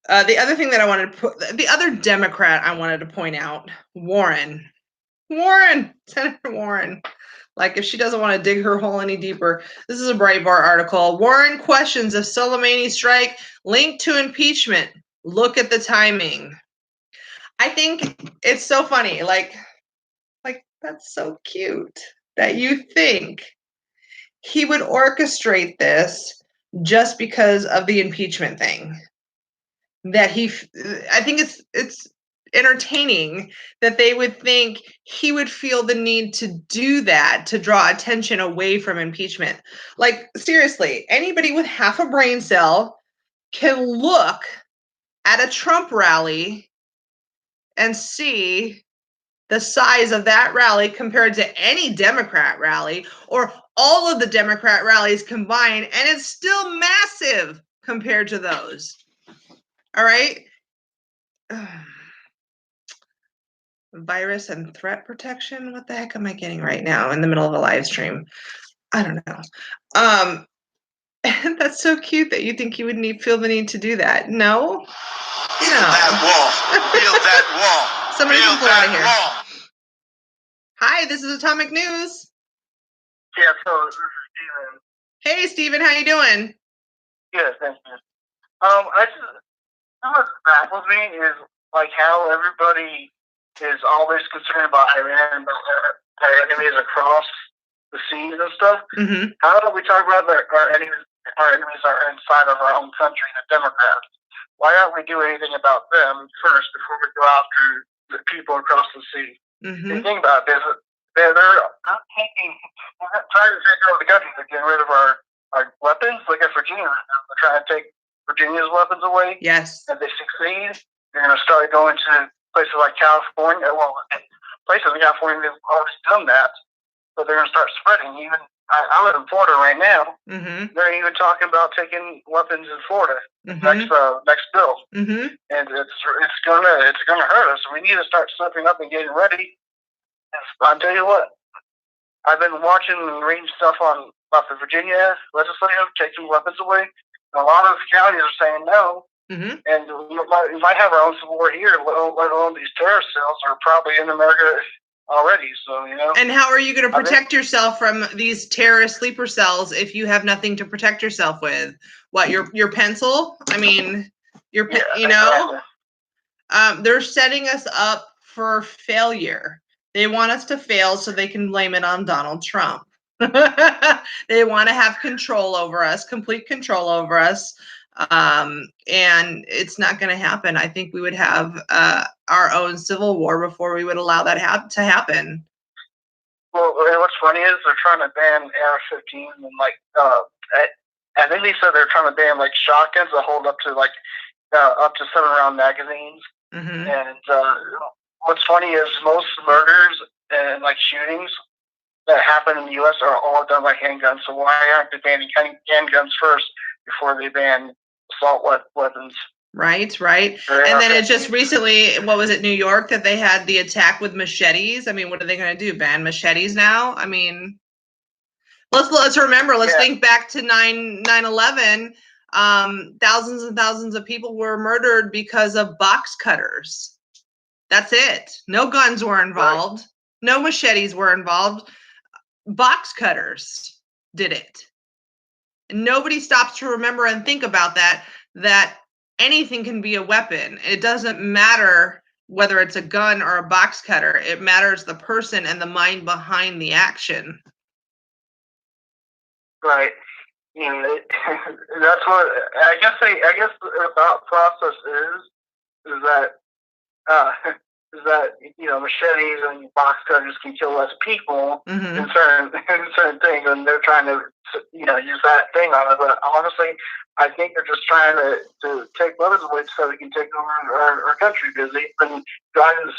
other thing that I wanted to put, the other Democrat I wanted to point out, Warren, Senator Warren. Like, if she doesn't want to dig her hole any deeper, this is a Breitbart article. Warren questions if Soleimani strike linked to impeachment. Look at the timing. I think it's so funny. Like that's so cute that you think he would orchestrate this just because of the impeachment thing. that I think it's entertaining that they would think he would feel the need to do that to draw attention away from impeachment. Like, seriously, anybody with half a brain cell can look at a Trump rally and see the size of that rally compared to any Democrat rally or all of the Democrat rallies combined, and it's still massive compared to those. All right. Virus and threat protection. What the heck am I getting right now in the middle of a live stream? I don't know. That's so cute that you think you would feel the need to do that. No. Build that wall. Build that wall. Somebody Build can pull out of that here. wall. Hi, this is Atomic News. Yeah, so this is Steven. Hey, Steven, how you doing? Good, thank you. What baffles me is like how everybody is always concerned about Iran, about our enemies across the seas and stuff. Mm-hmm. How do we talk about our enemies? Our enemies are inside of our own country, the Democrats. Why aren't we doing anything about them first before we go after the people across the sea? Mm-hmm. The thing about this, they're trying to take over the country. They're getting rid of our weapons. Look at Virginia. They're trying to take Virginia's weapons away. Yes. If they succeed, they're going to start going to places like California. Well, places in California, they've already done that, but they're going to start spreading. Even I live in Florida right now. Mm-hmm. They're even talking about taking weapons in Florida. Mm-hmm. Next bill. Mm-hmm. And it's gonna hurt us. We need to start stepping up and getting ready. I'll tell you what, I've been watching and reading stuff about the Virginia legislature taking weapons away. And a lot of counties are saying no. Mm-hmm. And we might have our own civil war here, let alone these terrorist cells are probably in America already. So, you know. And how are you going to protect yourself from these terrorist sleeper cells if you have nothing to protect yourself with? What, your pencil? I mean, you know, they're setting us up for failure. They want us to fail so they can blame it on Donald Trump. They want to have control over us, complete control over us. And it's not going to happen. I think we would have our own civil war before we would allow that to happen. Well, what's funny is they're trying to ban AR-15 and like I think they said they're trying to ban like shotguns that hold up to 7-round magazines. Mm-hmm. And what's funny is most murders and like shootings that happen in the U.S. are all done by handguns. So why aren't they banning handguns first before they ban assault weapons? Right. And then it just recently, what was it, New York, that they had the attack with machetes? I mean, what are they going to do? Ban machetes now? I mean, let's remember. Let's think back to 9/11. Thousands and thousands of people were murdered because of box cutters. That's it. No guns were involved. Right. No machetes were involved. Box cutters did it. And nobody stops to remember and think about that anything can be a weapon. It doesn't matter whether it's a gun or a box cutter. It matters the person and the mind behind the action. Right. You know, that's what I guess the thought process is that you know, machetes and box cutters can kill less people in certain things, and they're trying to use that thing on it. But honestly, I think they're just trying to take weapons away so they can take over our country, because they've been driving the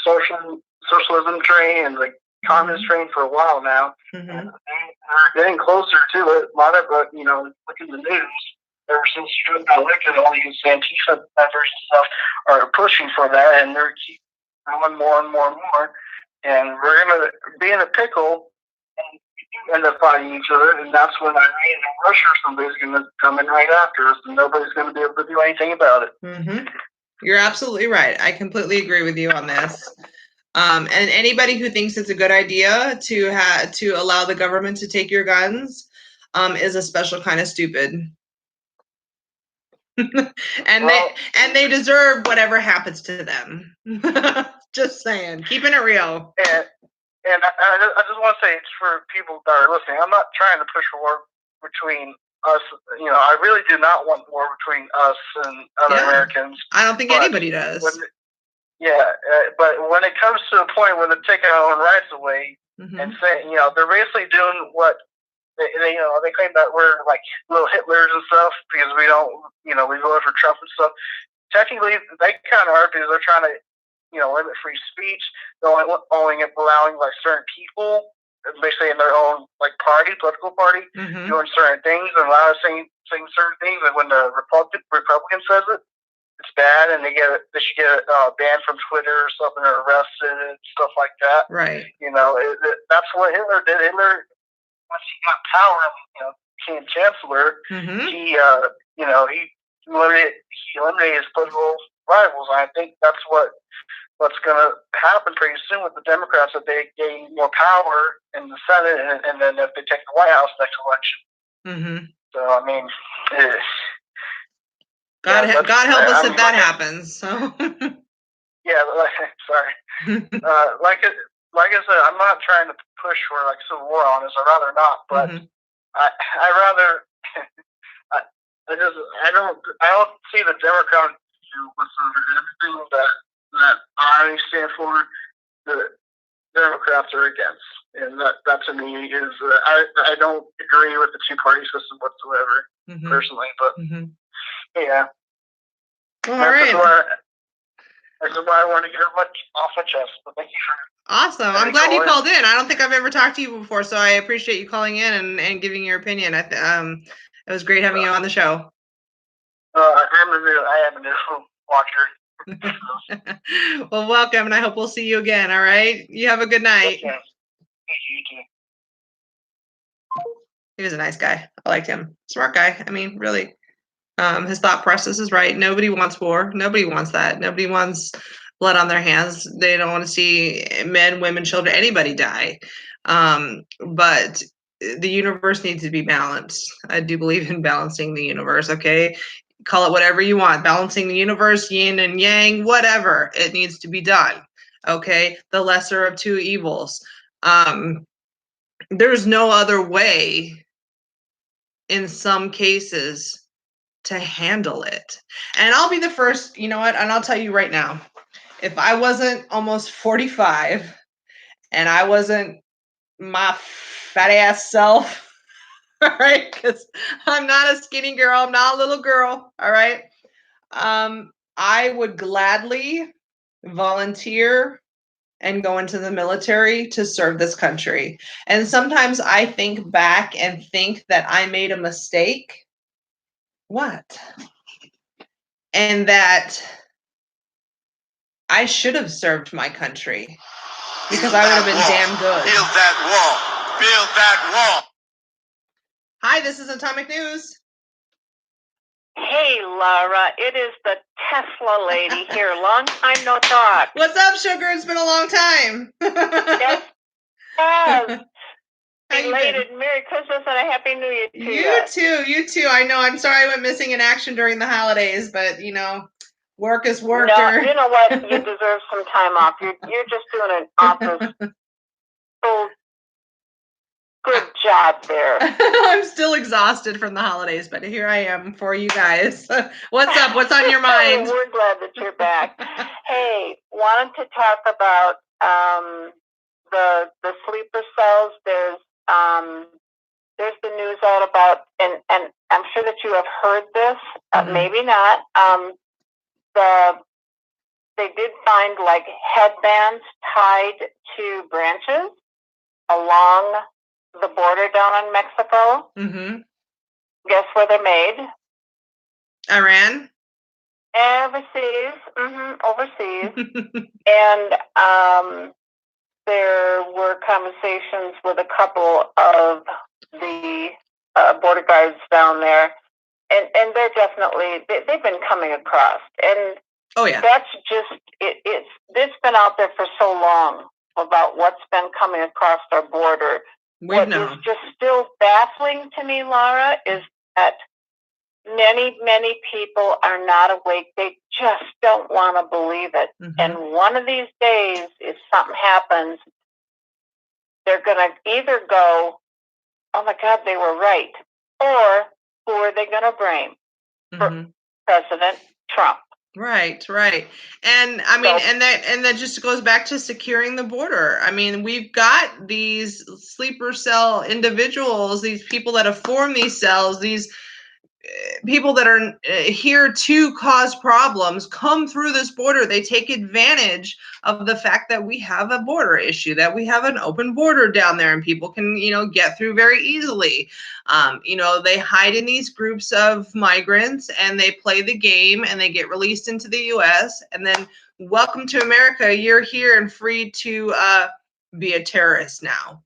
socialism train and the communist train for a while now. And they're getting closer to it. A lot of look in the news. Ever since Trump got elected, all these Antifa members and stuff are pushing for that, and they're keep going more and more and more. And we're gonna be in a pickle and end up fighting each other, and that's when Iran and Russia or somebody's gonna come in right after us, and nobody's gonna be able to do anything about it. You're absolutely right. I completely agree with you on this. And anybody who thinks it's a good idea to allow the government to take your guns is a special kind of stupid. and they deserve whatever happens to them. Just saying, keeping it real. And I just want to say, it's for people that are listening, I'm not trying to push a war between us, I really do not want war between us and other Americans. I don't think anybody does. But when it comes to a point where they're taking our own rights away and saying, they're basically doing what they claim that we're like little Hitlers and stuff because we don't, we voted for Trump and stuff. Technically, they kind of are because they're trying to, limit free speech. They're only allowing like certain people, basically in their own like political party, doing certain things and allowing saying certain things. Like when the Republican says it, it's bad, and they should get banned from Twitter or something, or arrested and stuff like that. Right. That's what Hitler did. Hitler, once he got power, became chancellor. He eliminated his political rivals. And I think that's what's going to happen pretty soon with the Democrats, that they gain more power in the Senate, and then if they take the White House next election. So I mean. God help us if that happens. So. Yeah, sorry. Like I said, I'm not trying to push for like civil war on us. I'd rather not, but I rather. I don't see the Democrats with everything that I stand for. The Democrats are against, and that to me is I don't agree with the two-party system whatsoever, personally. But yeah. All right. That's why I want to get it off my chest. But thank you for. Awesome. I'm glad you called in. I don't think I've ever talked to you before, so I appreciate you calling in and giving your opinion. It was great having you on the show. I am a new watcher. Well, welcome, and I hope we'll see you again. All right. You have a good night. Okay. You too. He was a nice guy. I liked him. Smart guy. I mean, really. His thought process is right. Nobody wants war. Nobody wants that. Nobody wants blood on their hands. They don't want to see men, women, children, anybody die. But the universe needs to be balanced. I do believe in balancing the universe. Okay. Call it whatever you want. Balancing the universe, yin and yang, whatever. It needs to be done. Okay. The lesser of two evils. There's no other way in some cases to handle it. And I'll be the first, you know what? And I'll tell you right now, if I wasn't almost 45 and I wasn't my fat ass self, all right, because I'm not a skinny girl, I'm not a little girl, all right, I would gladly volunteer and go into the military to serve this country. And sometimes I think back and think that I made a mistake. What? And that I should have served my country because I would have been damn good. Build that wall. Build that wall. Hi, this is Atomic News. Hey, Laura, it is the Tesla lady here. Long time no talk. What's up, sugar? It's been a long time. Yes. Belated Merry Christmas and a Happy New Year to you. You too. I know. I'm sorry I went missing in action during the holidays, but work is work. No, you know what? You deserve some time off. You're just doing an awesome, good job there. I'm still exhausted from the holidays, but here I am for you guys. What's up? What's on your mind? We're glad that you're back. Hey, wanted to talk about the sleeper cells. There's the news out about, and I'm sure that you have heard this, maybe not. They did find like headbands tied to branches along the border down in Mexico. Guess where they're made? Iran. Overseas. Overseas. And there were conversations with a couple of the border guards down there, and they're definitely they've been coming across, and that's just it's been out there for so long about what's been coming across our border. What is just still baffling to me, Laura, is that many people are not awake. They just don't want to believe it. And one of these days, if something happens, they're going to either go, oh my God, they were right, or who are they going to blame? Mhm. President Trump. Right. And I mean, and that just goes back to securing the border. I mean, we've got these sleeper cell individuals, these people that have formed these cells, these people that are here to cause problems come through this border. They take advantage of the fact that we have a border issue, that we have an open border down there and people can, get through very easily. They hide in these groups of migrants and they play the game and they get released into the US and then welcome to America. You're here and free to be a terrorist now.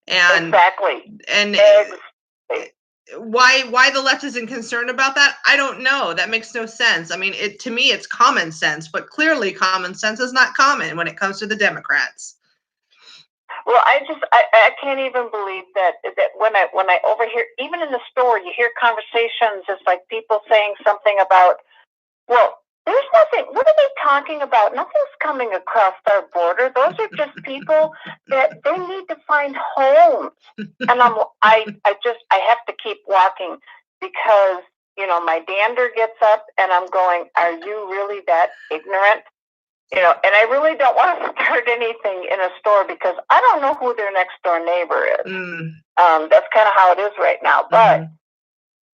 And exactly. And why the left isn't concerned about that, I don't know. That makes no sense. I mean, to me it's common sense, but clearly common sense is not common when it comes to the Democrats. Well, I can't even believe that when I overhear, even in the store, you hear conversations. It's like people saying something about, well, there's nothing. What are they talking about? Nothing's coming across our border. Those are just people that they need to find homes. And I have to keep walking because, my dander gets up and I'm going, are you really that ignorant? And I really don't want to start anything in a store because I don't know who their next door neighbor is. That's kind of how it is right now. But,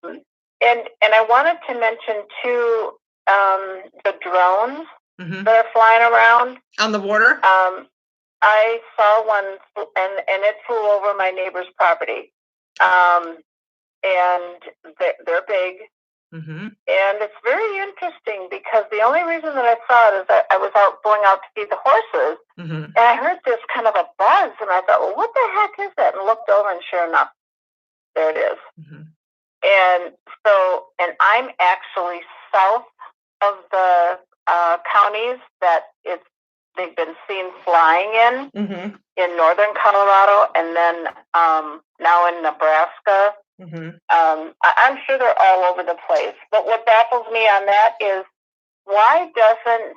and I wanted to mention too, the drones that are flying around on the border. I saw one and it flew over my neighbor's property. And they're big. And it's very interesting because the only reason that I saw it is that I was going out to feed the horses and I heard this kind of a buzz and I thought, well, what the heck is that? And looked over and sure enough, there it is. And so, and I'm actually south of the counties that they've been seen flying in northern Colorado and then now in Nebraska. I'm sure they're all over the place. But what baffles me on that is why doesn't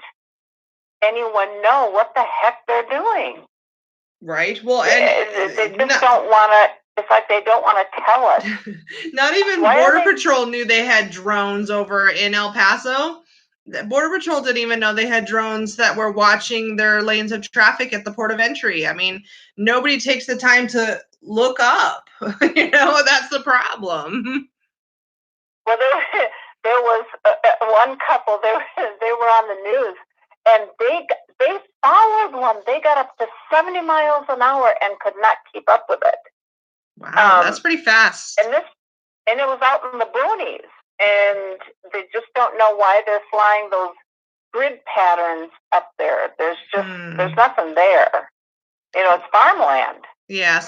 anyone know what the heck they're doing? Right. Well, and they just don't want to. It's like they don't want to tell us. Not even Border Patrol knew they had drones over in El Paso. Border Patrol didn't even know they had drones that were watching their lanes of traffic at the port of entry. I mean, nobody takes the time to look up. That's the problem. Well, there was one couple. They were on the news, and they followed one. They got up to 70 miles an hour and could not keep up with it. Wow, that's pretty fast. And it was out in the boonies, and they just don't know why they're flying those grid patterns up there. There's nothing there. It's farmland. Yeah.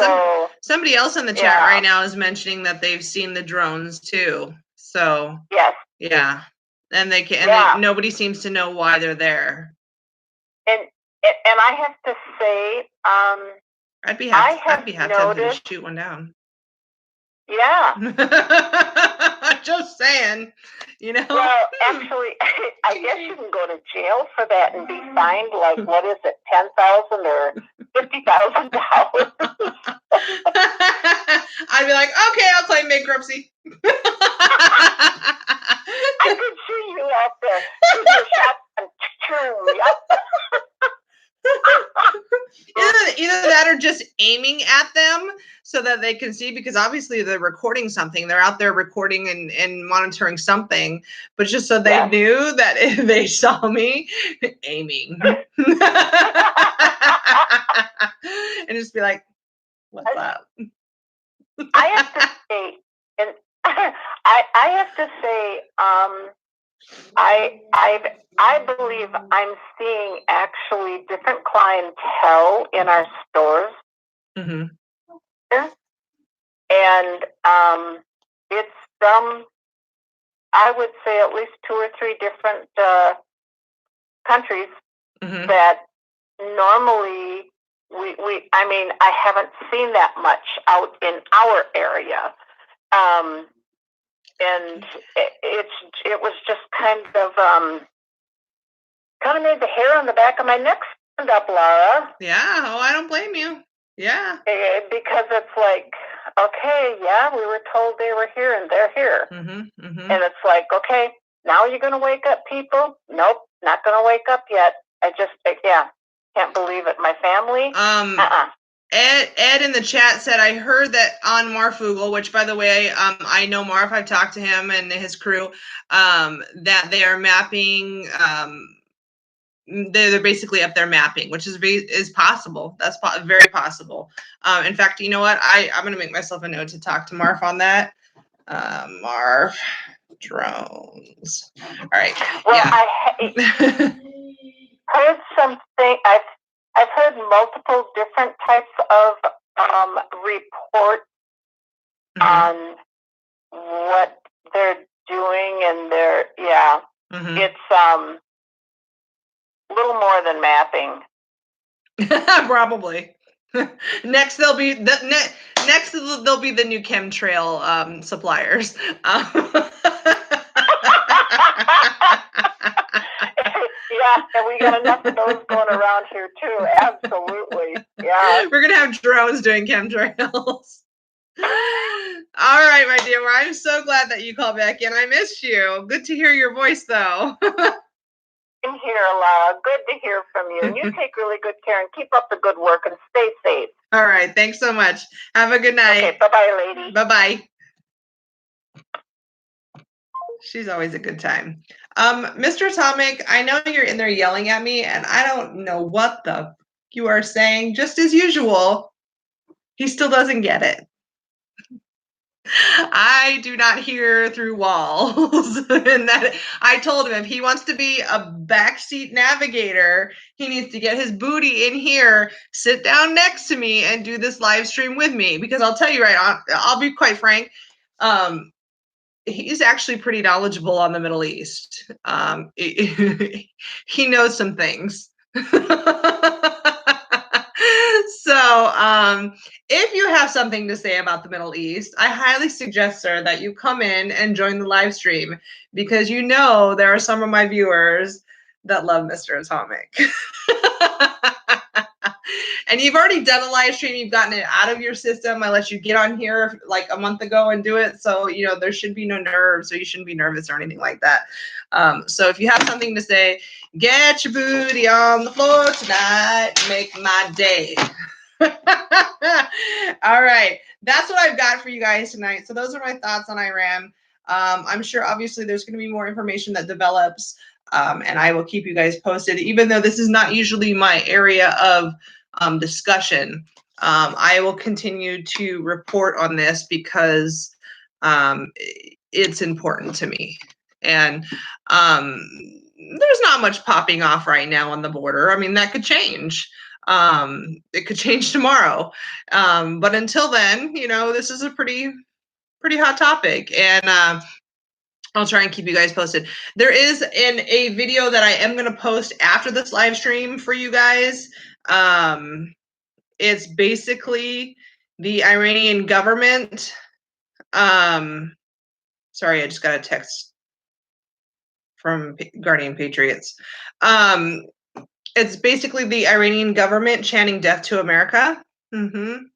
Somebody else in the chat right now is mentioning that they've seen the drones too. So yes. Yeah. And nobody seems to know why they're there. And I have to say, I'd be happy to shoot one down. Yeah. Just saying, Well, actually, I guess you can go to jail for that and be fined like, what is it, $10,000 or $50,000? I'd be like, okay, I'll claim bankruptcy. I could see you out there with your shotgun. Either that or just aiming at them so that they can see, because obviously they're recording something. They're out there recording and monitoring something, but just so they knew that if they saw me aiming. And just be like, what's up? I have to say, and I have to say, I believe I'm seeing actually different clientele in our stores. And it's from, I would say, at least 2 or 3 different countries that normally I haven't seen that much out in our area. And it was just kind of made the hair on the back of my neck stand up, Laura. Yeah. Oh, I don't blame you. Yeah. Because it's like, okay, yeah, we were told they were here and they're here. And it's like, okay, now you're going to wake up, people? Nope, not going to wake up yet. Can't believe it. My family? Ed in the chat said, I heard that on Marfoogle, which, by the way, I know Marv, I've talked to him and his crew, that they are mapping, they're basically up there mapping, which is possible. That's very possible. In fact, you know what? I'm going to make myself a note to talk to Marv on that. Marv, drones. All right. Well, yeah. I heard something. I've heard multiple different types of reports on what they're doing, and it's a little more than mapping. Probably. Next they'll be the new chemtrail suppliers. Yeah, and we got enough of those going around here too. Absolutely. Yeah. We're gonna have drones doing chemtrails. All right, my dear. Well, I'm so glad that you called back in. I missed you. Good to hear your voice, though. I'm here, Lawra. Good to hear from you. And you take really good care and keep up the good work and stay safe. All right. Thanks so much. Have a good night. Okay. Bye-bye, lady. Bye-bye. She's always a good time. Mr. Atomic, I know you're in there yelling at me, and I don't know what the you are saying. Just as usual, he still doesn't get it. I do not hear through walls. And that I told him if he wants to be a backseat navigator, he needs to get his booty in here, sit down next to me, and do this live stream with me. Because I'll tell you right, I'll be quite frank. He's actually pretty knowledgeable on the Middle East. He knows some things. So if you have something to say about the Middle East, I highly suggest, sir, that you come in and join the live stream, because you know there are some of my viewers that love Mr. Atomic. And you've already done a live stream. You've gotten it out of your system. I let you get on here like a month ago and do it. So, you know, there should be no nerves, or you shouldn't be nervous or anything like that. So if you have something to say, get your booty on the floor tonight. Make my day. All right. That's what I've got for you guys tonight. So those are my thoughts on Iran. I'm sure obviously there's going to be more information that develops, and I will keep you guys posted, even though this is not usually my area of discussion. I will continue to report on this because it's important to me. And there's not much popping off right now on the border. I mean, that could change. It could change tomorrow. But until then, you know, this is a pretty hot topic. And I'll try and keep you guys posted. There is a video that I am going to post after this live stream for you guys. It's basically the Iranian government. Sorry, I just got a text from Guardian Patriots. It's basically the Iranian government chanting death to America.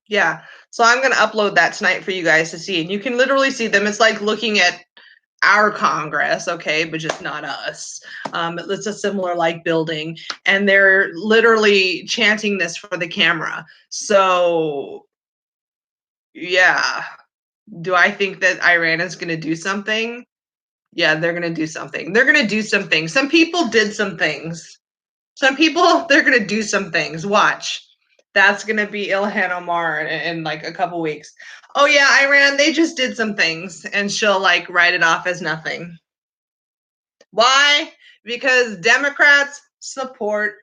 Yeah. So I'm going to upload that tonight for you guys to see. And you can literally see them. It's like looking at our Congress, okay, but just not us. It's a similar like building, and they're literally chanting this for the camera. So yeah, do I think that Iran is going to do something? Yeah, they're going to do something. They're going to do some things. Some people did some things. Some people, they're going to do some things. Watch. That's going to be Ilhan Omar in like a couple weeks. Oh yeah, Iran, they just did some things, and she'll like write it off as nothing. Why? Because Democrats support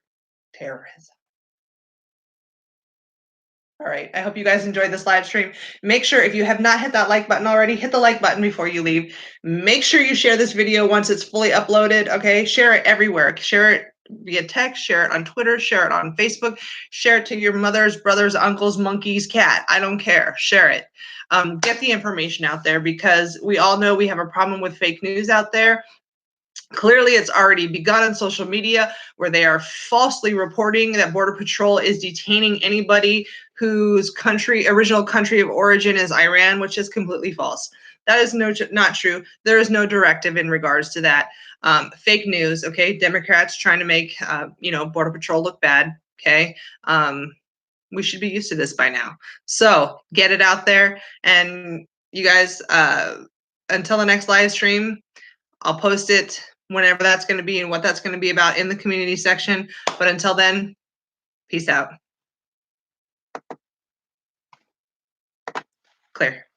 terrorism. All right, I hope you guys enjoyed this live stream. Make sure, if you have not hit that like button already, hit the like button before you leave. Make sure you share this video once it's fully uploaded, okay? Share it everywhere. Share it via text, share it on Twitter, share it on Facebook, share it to your mother's, brothers, uncles, monkeys, cat. I don't care. Share it. Get the information out there, because we all know we have a problem with fake news out there. Clearly, it's already begun on social media, where they are falsely reporting that Border Patrol is detaining anybody whose original country of origin is Iran, which is completely false. That is not true. There is no directive in regards to that. Fake news, okay? Democrats trying to make, Border Patrol look bad, okay? We should be used to this by now. So get it out there. And you guys, until the next live stream, I'll post it whenever that's going to be and what that's going to be about in the community section. But until then, peace out. Claire.